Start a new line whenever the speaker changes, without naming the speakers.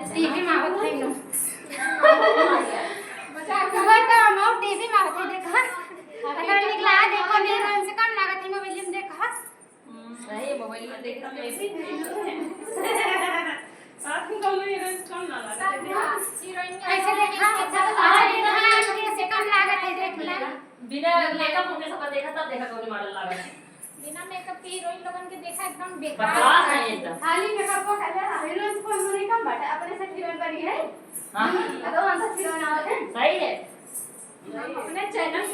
TV मावत है नो बचा खबर तो हम टीवी मावत है देखा अगर निकला देखो नहीं रंग से कम लागत है मोबाइल में देखा
सही मोबाइल में देखा मैं भी साथ में कम हीरोइन कम ना लगा
हीरोइन ऐसे देखा अच्छा से कम लागत है देख ले
बिना मेकअप होने सब देखा तब देखा कौन मॉडल लगा
बिना मेकअप के हीरोइन लोगन के देखा एकदम बेकार
बकवास है ये तो
खाली मेकअप को खाली हीरोइन को नहीं कम बट अपने से हीरोइन बनी है
हां
तो हम सब हीरोइन आवत है
सही है
अपने चैनल